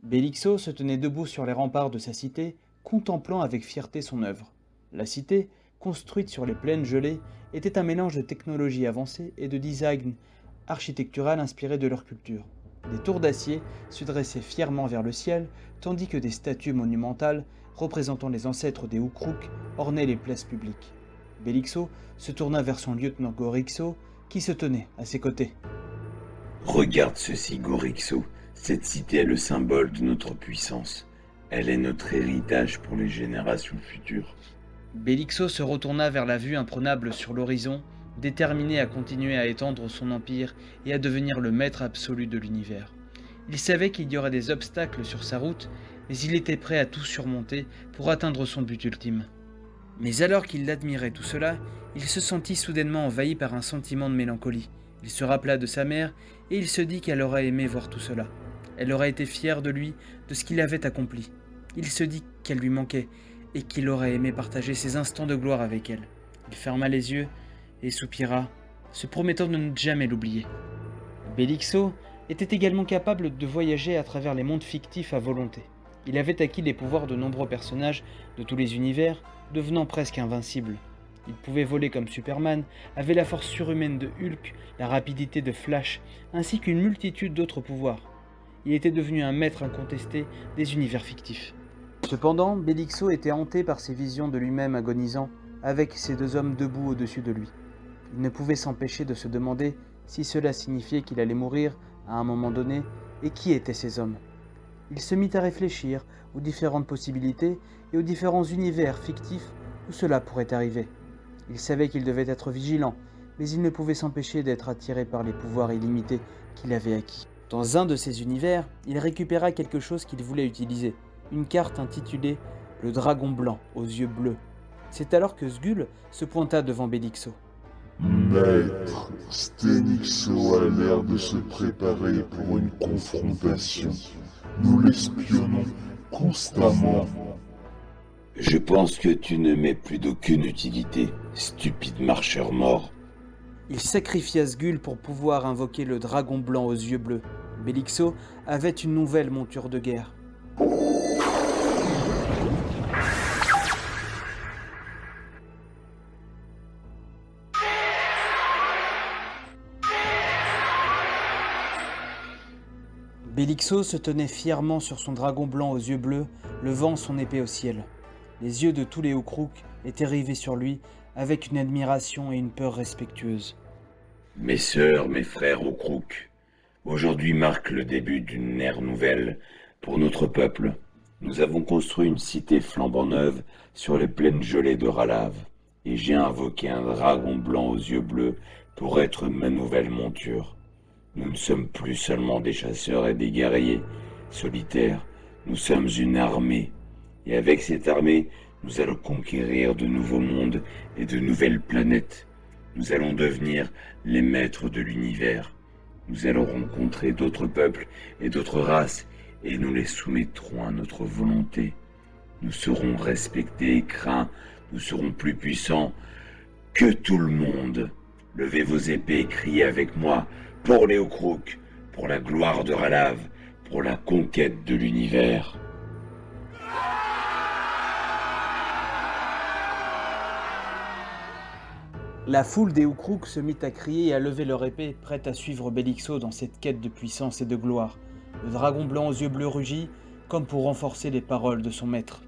Bélixo se tenait debout sur les remparts de sa cité, contemplant avec fierté son œuvre. La cité, construite sur les plaines gelées, était un mélange de technologie avancée et de design architectural inspiré de leur culture. Des tours d'acier se dressaient fièrement vers le ciel, tandis que des statues monumentales, représentant les ancêtres des Ukruks, ornaient les places publiques. Bélixo se tourna vers son lieutenant Gorixo, qui se tenait à ses côtés. Regarde ceci, Gorixo. Cette cité est le symbole de notre puissance. Elle est notre héritage pour les générations futures. Bélixo se retourna vers la vue imprenable sur l'horizon, déterminé à continuer à étendre son empire et à devenir le maître absolu de l'univers. Il savait qu'il y aurait des obstacles sur sa route, mais il était prêt à tout surmonter pour atteindre son but ultime. Mais alors qu'il admirait tout cela, il se sentit soudainement envahi par un sentiment de mélancolie. Il se rappela de sa mère et il se dit qu'elle aurait aimé voir tout cela. Elle aurait été fière de lui, de ce qu'il avait accompli. Il se dit qu'elle lui manquait et qu'il aurait aimé partager ses instants de gloire avec elle. Il ferma les yeux et soupira, se promettant de ne jamais l'oublier. Bélixo était également capable de voyager à travers les mondes fictifs à volonté. Il avait acquis les pouvoirs de nombreux personnages de tous les univers, devenant presque invincible. Il pouvait voler comme Superman, avait la force surhumaine de Hulk, la rapidité de Flash, ainsi qu'une multitude d'autres pouvoirs. Il était devenu un maître incontesté des univers fictifs. Cependant, Bélixo était hanté par ses visions de lui-même agonisant, avec ces deux hommes debout au-dessus de lui. Il ne pouvait s'empêcher de se demander si cela signifiait qu'il allait mourir à un moment donné, et qui étaient ces hommes. Il se mit à réfléchir aux différentes possibilités et aux différents univers fictifs où cela pourrait arriver. Il savait qu'il devait être vigilant, mais il ne pouvait s'empêcher d'être attiré par les pouvoirs illimités qu'il avait acquis. Dans un de ces univers, il récupéra quelque chose qu'il voulait utiliser, une carte intitulée « Le dragon blanc aux yeux bleus ». C'est alors que Sgul se pointa devant Bélixo. Maître, Stenixo a l'air de se préparer pour une confrontation. Nous l'espionnons constamment. Je pense que tu ne m'es plus d'aucune utilité, stupide marcheur mort. Il sacrifia Sgul pour pouvoir invoquer le dragon blanc aux yeux bleus. Bélixo avait une nouvelle monture de guerre. Bélixo se tenait fièrement sur son dragon blanc aux yeux bleus, levant son épée au ciel. Les yeux de tous les Ukruks étaient rivés sur lui, avec une admiration et une peur respectueuse. Mes sœurs, mes frères Ukruks, aujourd'hui marque le début d'une ère nouvelle pour notre peuple. Nous avons construit une cité flambant neuve sur les plaines gelées de Ralave, et j'ai invoqué un dragon blanc aux yeux bleus pour être ma nouvelle monture. Nous ne sommes plus seulement des chasseurs et des guerriers solitaires, nous sommes une armée. Et avec cette armée, nous allons conquérir de nouveaux mondes et de nouvelles planètes. Nous allons devenir les maîtres de l'univers. Nous allons rencontrer d'autres peuples et d'autres races, et nous les soumettrons à notre volonté. Nous serons respectés et craints, nous serons plus puissants que tout le monde. Levez vos épées et criez avec moi, pour les Ukruks, pour la gloire de Ralave, pour la conquête de l'univers. La foule des Ukruks se mit à crier et à lever leur épée, prête à suivre Bélixo dans cette quête de puissance et de gloire. Le dragon blanc aux yeux bleus rugit, comme pour renforcer les paroles de son maître.